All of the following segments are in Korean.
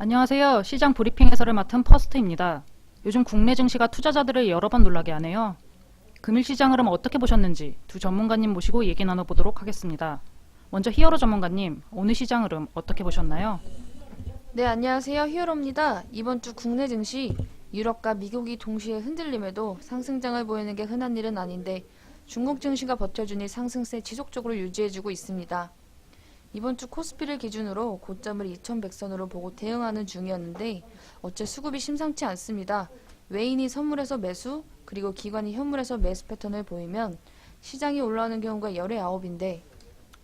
안녕하세요. 시장 브리핑 해설을 맡은 퍼스트입니다. 요즘 국내 증시가 투자자들을 여러 번 놀라게 하네요. 금일 시장 흐름 어떻게 보셨는지 두 전문가님 모시고 얘기 나눠보도록 하겠습니다. 먼저 히어로 전문가님, 오늘 시장 흐름 어떻게 보셨나요? 네, 안녕하세요. 히어로입니다. 이번 주 국내 증시, 유럽과 미국이 동시에 흔들림에도 상승장을 보이는 게 흔한 일은 아닌데 중국 증시가 버텨주니 상승세 지속적으로 유지해주고 있습니다. 이번 주 코스피를 기준으로 고점을 2100선으로 보고 대응하는 중이었는데 어째 수급이 심상치 않습니다. 외인이 선물에서 매수, 그리고 기관이 현물에서 매수 패턴을 보이면 시장이 올라오는 경우가 열의 9인데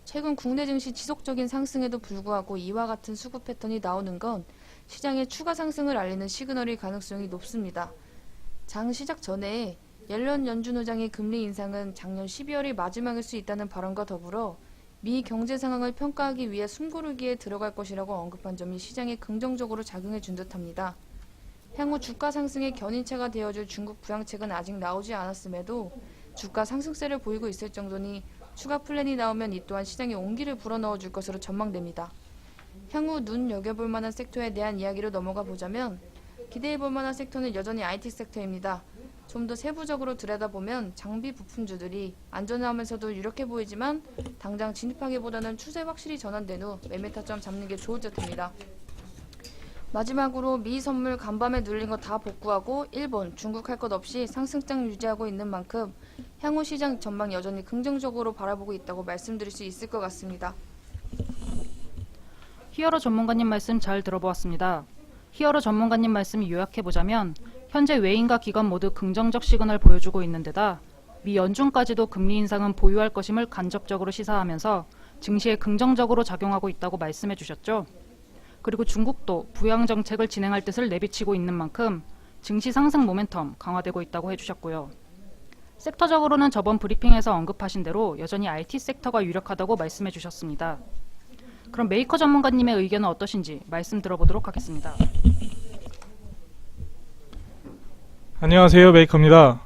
최근 국내 증시 지속적인 상승에도 불구하고 이와 같은 수급 패턴이 나오는 건 시장의 추가 상승을 알리는 시그널일 가능성이 높습니다. 장 시작 전에 옐런 연준 의장의 금리 인상은 작년 12월이 마지막일 수 있다는 발언과 더불어 미 경제 상황을 평가하기 위해 숨고르기에 들어갈 것이라고 언급한 점이 시장에 긍정적으로 작용해 준 듯합니다. 향후 주가 상승의 견인차가 되어줄 중국 부양책은 아직 나오지 않았음에도 주가 상승세를 보이고 있을 정도니 추가 플랜이 나오면 이 또한 시장에 온기를 불어넣어 줄 것으로 전망됩니다. 향후 눈여겨볼 만한 섹터에 대한 이야기로 넘어가 보자면 기대해 볼 만한 섹터는 여전히 IT 섹터입니다. 좀 더 세부적으로 들여다보면 장비 부품주들이 안전하면서도 유력해 보이지만 당장 진입하기보다는 추세 확실히 전환된 후 매매 타점 잡는 게 좋을 듯합니다. 마지막으로 미 선물 간밤에 눌린 거 다 복구하고 일본, 중국 할 것 없이 상승장 유지하고 있는 만큼 향후 시장 전망 여전히 긍정적으로 바라보고 있다고 말씀드릴 수 있을 것 같습니다. 히어로 전문가님 말씀 잘 들어보았습니다. 히어로 전문가님 말씀 요약해보자면 현재 외인과 기관 모두 긍정적 시그널 보여주고 있는 데다 미 연준까지도 금리 인상은 보유할 것임을 간접적으로 시사하면서 증시에 긍정적으로 작용하고 있다고 말씀해 주셨죠. 그리고 중국도 부양 정책을 진행할 뜻을 내비치고 있는 만큼 증시 상승 모멘텀 강화되고 있다고 해주셨고요. 섹터적으로는 저번 브리핑에서 언급하신 대로 여전히 IT 섹터가 유력하다고 말씀해 주셨습니다. 그럼 메이커 전문가님의 의견은 어떠신지 말씀 들어보도록 하겠습니다. 안녕하세요, 메이커입니다.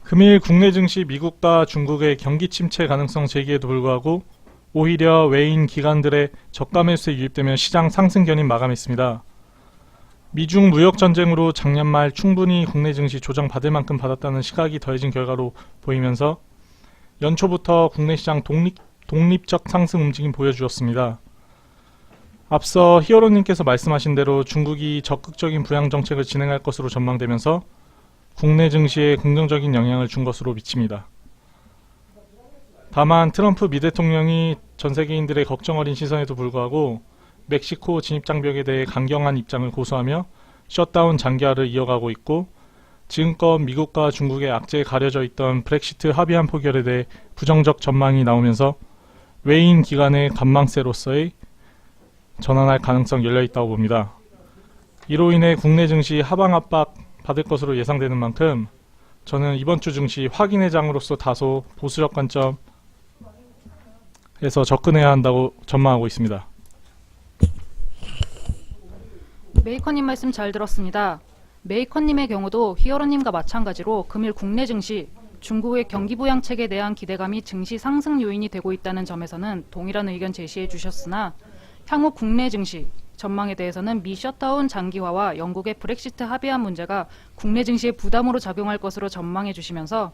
금일 국내 증시 미국과 중국의 경기 침체 가능성 제기에도 불구하고 오히려 외인 기관들의 저가 매수에 유입되며 시장 상승 견인 마감했습니다. 미중 무역 전쟁으로 작년 말 충분히 국내 증시 조정받을 만큼 받았다는 시각이 더해진 결과로 보이면서 연초부터 국내 시장 독립적 상승 움직임 보여주었습니다. 앞서 히어로님께서 말씀하신 대로 중국이 적극적인 부양 정책을 진행할 것으로 전망되면서 국내 증시에 긍정적인 영향을 준 것으로 미칩니다. 다만 트럼프 미 대통령이 전 세계인들의 걱정 어린 시선에도 불구하고 멕시코 진입 장벽에 대해 강경한 입장을 고수하며 셧다운 장기화를 이어가고 있고 지금껏 미국과 중국의 악재에 가려져 있던 브렉시트 합의안 포결에 대해 부정적 전망이 나오면서 외인 기관의 관망세로서의 전환할 가능성이 열려있다고 봅니다. 이로 인해 국내 증시 하방 압박 받을 것으로 예상되는 만큼 저는 이번 주 증시 확인의 장으로서 다소 보수적 관점에서 접근해야 한다고 전망하고 있습니다. 메이커님 말씀 잘 들었습니다. 메이커님의 경우도 히어로님과 마찬가지로 금일 국내 증시, 중국의 경기 부양책에 대한 기대감이 증시 상승 요인이 되고 있다는 점에서는 동일한 의견 제시해 주셨으나 향후 국내 증시 전망에 대해서는 미 셧다운 장기화와 영국의 브렉시트 합의안 문제가 국내 증시에 부담으로 작용할 것으로 전망해 주시면서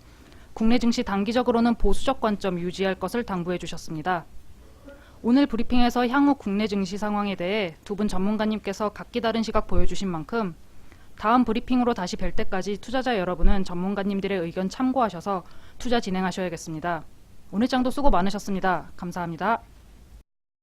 국내 증시 단기적으로는 보수적 관점 유지할 것을 당부해 주셨습니다. 오늘 브리핑에서 향후 국내 증시 상황에 대해 두 분 전문가님께서 각기 다른 시각 보여주신 만큼 다음 브리핑으로 다시 뵐 때까지 투자자 여러분은 전문가님들의 의견 참고하셔서 투자 진행하셔야겠습니다. 오늘 장도 수고 많으셨습니다. 감사합니다.